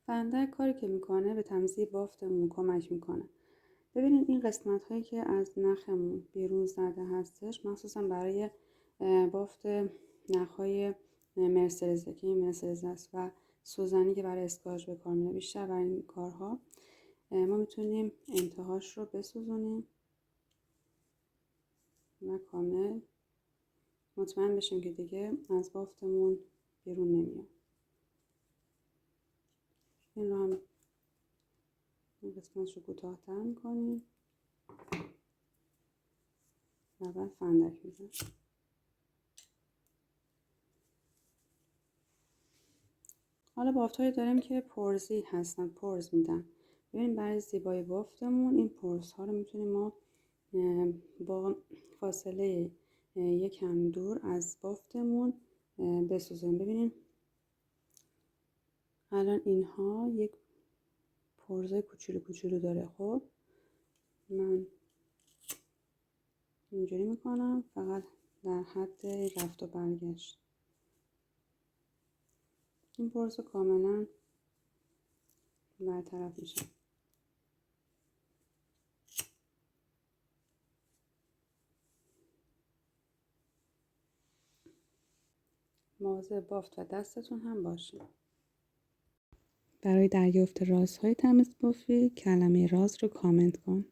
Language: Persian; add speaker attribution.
Speaker 1: فندک کاری که میکنه به تمیزی بافتمون کمک میکنه. ببینید این قسمت هایی که از نخمون بیرون زده هستش مخصوصا برای بافت نخهای مرسلزه که این مرسلز است و سوزنی که برای اسکاژ به کار میره. بیشتر برای این کارها ما میتونیم انتهاش رو بسوزونیم و کامل مطمئن بشیم که دیگه از بافتمون بیرون نمیاد. این رو هم این قسمتش رو کوتاه‌تر میکنیم و بعد فندک میزنیم. حالا بافت‌هایی داریم که پرزی هستن، پرز میدن. ببینیم برای زیبایی بافتمون این پرز ها رو میتونیم ما با فاصله یکم دور از بافتمون بسوزونیم. ببینیم الان اینها یک پرزای کوچولو کوچولو داره. خب من اینجوری میکنم فقط در حد رفت و برگشت. این پرز کاملا برطرف میشه. مواظب بافت و دستتون هم باشید. برای دریافت رازهای تمیز بافی کلمه راز رو کامنت کن.